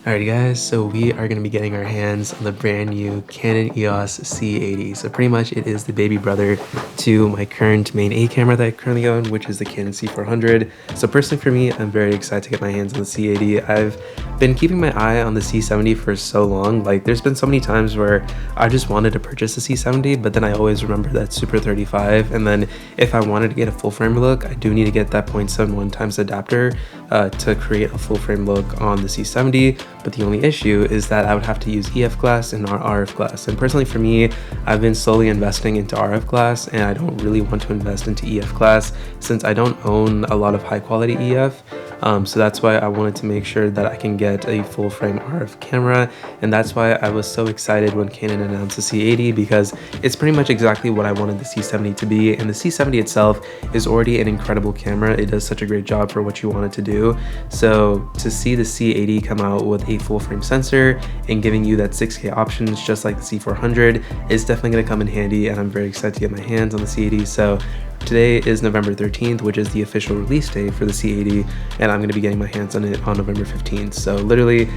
Alrighty guys, so we are going to be getting our hands on the brand new Canon EOS C80. So pretty much it is the baby brother to my current main A camera that I currently own, which is the Canon C400. So personally for me, I'm very excited to get my hands on the C80. I've been keeping my eye on the C70 for so long. Like there's been so many times where I just wanted to purchase the C70, but then I always remember that Super 35. And then if I wanted to get a full frame look, I do need to get that 0.71 times adapter to create a full frame look on the C70. But the only issue is that I would have to use EF glass and RF glass. And personally for me, I've been slowly investing into RF glass and I don't really want to invest into EF glass since I don't own a lot of high quality EF. So that's why I wanted to make sure that I can get a full frame RF camera, and that's why I was so excited when Canon announced the C80, because it's pretty much exactly what I wanted the C70 to be, and the C70 itself is already an incredible camera. It does such a great job for what you want it to do. So to see the C80 come out with a full frame sensor and giving you that 6K options just like the C400 is definitely going to come in handy, and I'm very excited to get my hands on the C80. So today is November 13th, which is the official release date for the C80, and I'm going to be getting my hands on it on November 15th. So literally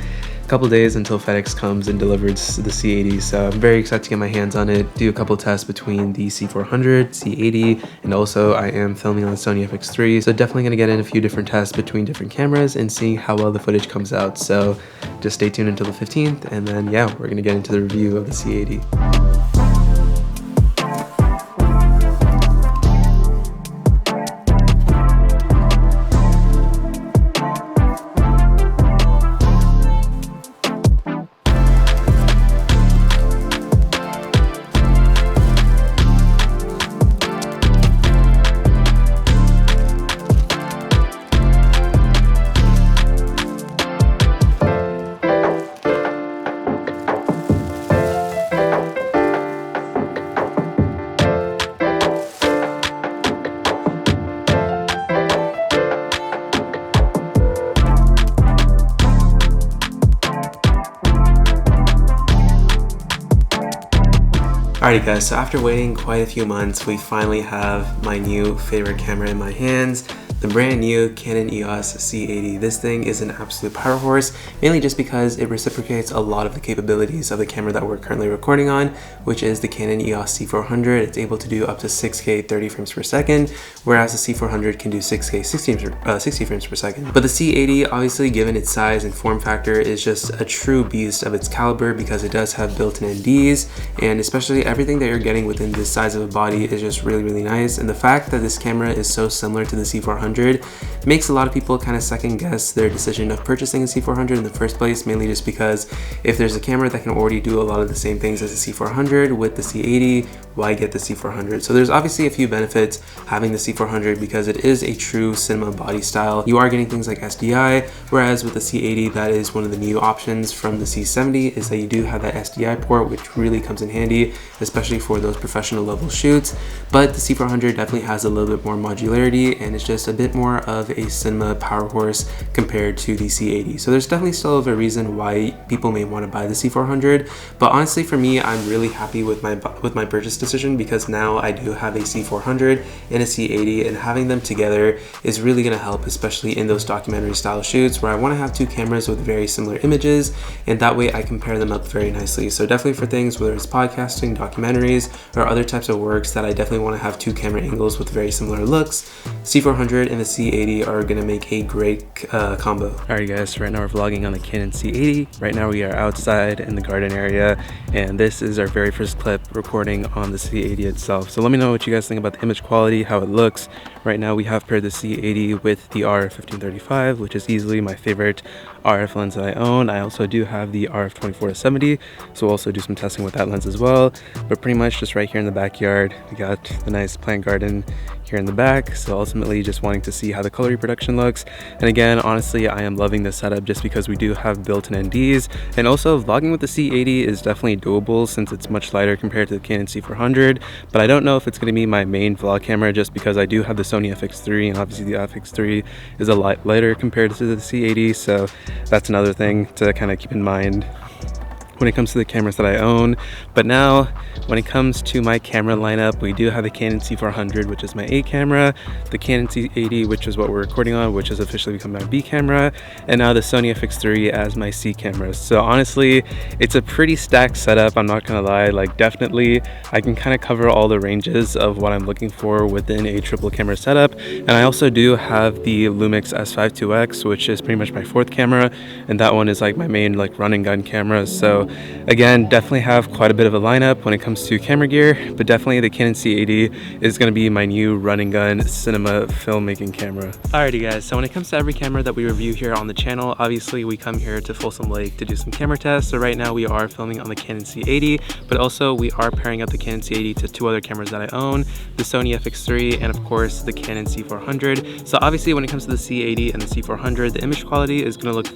a couple days until FedEx comes and delivers the C80. So I'm very excited to get my hands on it, do a couple tests between the C400, C80, and also I am filming on the Sony FX3. So definitely going to get in a few different tests between different cameras and seeing how well the footage comes out. So just stay tuned until the 15th, and then yeah, we're going to get into the review of the C80. Alrighty guys, so after waiting quite a few months, we finally have my new favorite camera in my hands, the brand new Canon EOS C80. This thing is an absolute power horse, mainly just because it reciprocates a lot of the capabilities of the camera that we're currently recording on, which is the Canon EOS C400. It's able to do up to 6K 30 frames per second, whereas the C400 can do 6K 60 frames per second. But the C80, obviously given its size and form factor, is just a true beast of its caliber because it does have built-in NDs, and especially everything that you're getting within this size of a body is just really nice. And the fact that this camera is so similar to the C400 makes a lot of people kind of second guess their decision of purchasing a C400 in the first place, mainly just because if there's a camera that can already do a lot of the same things as the C400 with the C80, why get the C400? So there's obviously a few benefits having the C400 because it is a true cinema body style. You are getting things like SDI, whereas with the C80, that is one of the new options from the C70, is that you do have that SDI port, which really comes in handy, especially for those professional level shoots. But the C400 definitely has a little bit more modularity, and it's just a bit more of a cinema power horse compared to the C80. So there's definitely still a reason why people may want to buy the C400, but honestly for me, I'm really happy with my purchase decision because now I do have a C400 and a C80, and having them together is really going to help, especially in those documentary style shoots where I want to have two cameras with very similar images, and that way I can pair them up very nicely. So definitely for things whether it's podcasting, documentaries, or other types of works that I definitely want to have two camera angles with very similar looks, C400 and the C80 are going to make a great combo. Alright guys, so right now we're vlogging on the Canon C80. Right now we are outside in the garden area, and this is our very first clip recording on the C80 itself. So let me know what you guys think about the image quality, how it looks. Right now we have paired the C80 with the RF1535, which is easily my favorite RF lens that I own. I also do have the RF24-70, so we'll also do some testing with that lens as well. But pretty much just right here in the backyard, we got the nice plant garden here in the back, so ultimately just wanting to see how the color reproduction looks. And again, honestly, I am loving this setup just because we do have built-in NDs, and also vlogging with the C80 is definitely doable since it's much lighter compared to the Canon C400, but I don't know if it's going to be my main vlog camera just because I do have the Sony FX3, and obviously the FX3 is a lot lighter compared to the C80, so that's another thing to kind of keep in mind when it comes to the cameras that I own. But now when it comes to my camera lineup, we do have the Canon C400, which is my A camera, the Canon C80, which is what we're recording on, which has officially become my B camera, and now the Sony FX3 as my C camera. So honestly, it's a pretty stacked setup, I'm not gonna lie. Like, definitely I can kind of cover all the ranges of what I'm looking for within a triple camera setup. And I also do have the Lumix S5 IIX, which is pretty much my fourth camera, and that one is like my main like run and gun camera. So again, definitely have quite a bit of a lineup when it comes to camera gear, but definitely the Canon C80 is going to be my new run and gun cinema filmmaking camera. Alrighty guys, so when it comes to every camera that we review here on the channel, obviously we come here to Folsom Lake to do some camera tests. So right now we are filming on the Canon C80, but also we are pairing up the Canon C80 to two other cameras that I own, the Sony FX3 and of course the Canon C400. So obviously when it comes to the C80 and the C400, the image quality is going to look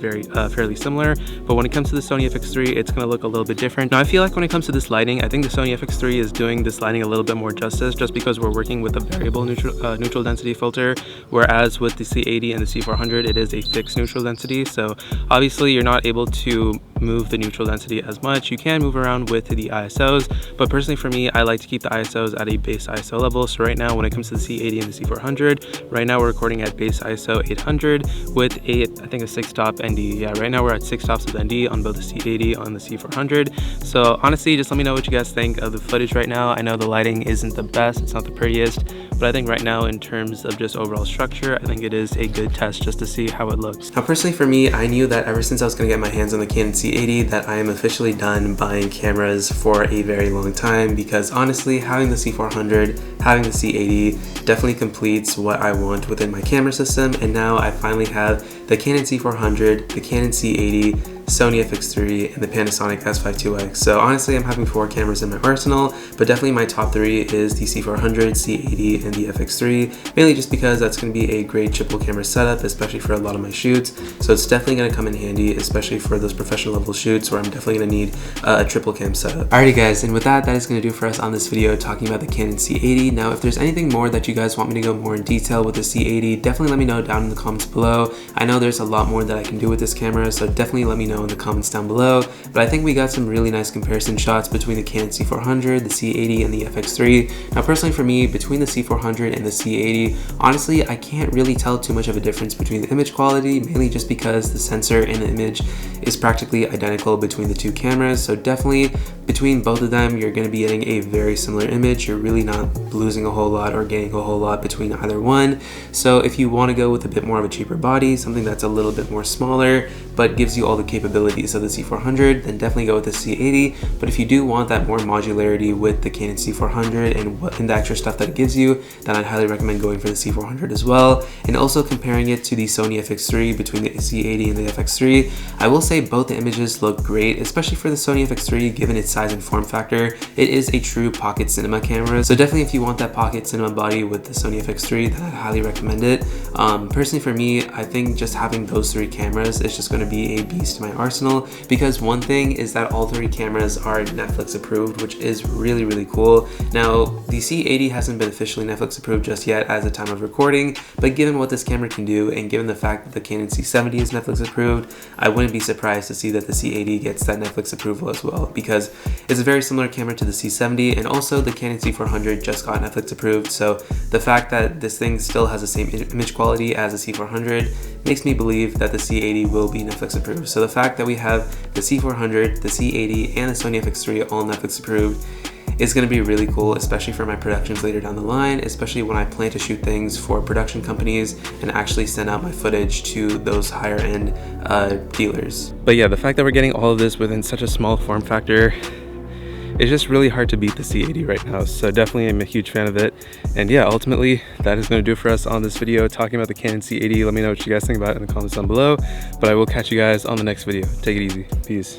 fairly similar, but when it comes to the Sony FX3, it's going to look a little bit different. Now I feel like when it comes to this lighting, I think the Sony FX3 is doing this lighting a little bit more justice, just because we're working with a variable neutral density filter, whereas with the C80 and the C400 it is a fixed neutral density. So obviously you're not able to move the neutral density as much. You can move around with the ISOs, but personally for me, I like to keep the ISOs at a base ISO level. So right now when it comes to the C80 and the C400, right now we're recording at base ISO 800 with I think a 6-stop ND. Yeah, right now we're at 6 stops of ND on both the C80 and the C400. So honestly, just let me know what you guys think of the footage right now. I know the lighting isn't the best, it's not the prettiest, but I think right now in terms of just overall structure, I think it is a good test just to see how it looks. Now personally for me, I knew that ever since I was going to get my hands on the Canon C80 that I am officially done buying cameras for a very long time, because honestly having the C400, having the C80 definitely completes what I want within my camera system. And now I finally have the Canon C400, the Canon C80, Sony FX3, and the Panasonic S5 IIX. So honestly, I'm having 4 cameras in my arsenal, but definitely my top 3 is the C400, C80, and the FX3, mainly just because that's going to be a great triple camera setup, especially for a lot of my shoots. So it's definitely going to come in handy, especially for those professional level shoots where I'm definitely going to need a triple cam setup. Alrighty guys, and with that is going to do for us on this video talking about the Canon C80. Now if there's anything more that you guys want me to go more in detail with the C80, definitely let me know down in the comments below. I know there's a lot more that I can do with this camera, so definitely let me know in the comments down below. But I think we got some really nice comparison shots between the Canon C400, the C80, and the FX3. Now personally for me, between the C400 and the C80, honestly I can't really tell too much of a difference between the image quality, mainly just because the sensor and the image is practically identical between the two cameras. So definitely between both of them, you're going to be getting a very similar image. You're really not losing a whole lot or gaining a whole lot between either one. So if you want to go with a bit more of a cheaper body, something that's a little bit more smaller but gives you all the capabilities of the C400, then definitely go with the C80. But if you do want that more modularity with the Canon C400 and the extra stuff that it gives you, then I'd highly recommend going for the C400 as well. And also comparing it to the Sony FX3, between the C80 and the FX3, I will say both the images look great, especially for the Sony FX3 given its size and form factor. It is a true pocket cinema camera, so definitely if you want that pocket cinema body with the Sony FX3, then I highly recommend it. Personally for me, I think just having those 3 cameras is just going to be a beast in my arsenal, because one thing is that all 3 cameras are Netflix approved, which is really cool. Now the C80 hasn't been officially Netflix approved just yet as the time of recording, but given what this camera can do and given the fact that the Canon C70 is Netflix approved, I wouldn't be surprised to see that the C80 gets that Netflix approval as well, because it's a very similar camera to the C70, and also the Canon C400 just got Netflix approved. So the fact that this thing still has the same image quality as the C400 makes me believe that the C80 will be Netflix approved. So the fact that we have the C400, the C80, and the Sony FX3 all Netflix approved is going to be really cool, especially for my productions later down the line, especially when I plan to shoot things for production companies and actually send out my footage to those higher end dealers. But yeah, the fact that we're getting all of this within such a small form factor, it's just really hard to beat the C80 right now. So definitely I'm a huge fan of it. And yeah, ultimately that is going to do it for us on this video talking about the Canon C80. Let me know what you guys think about it in the comments down below, but I will catch you guys on the next video. Take it easy. Peace.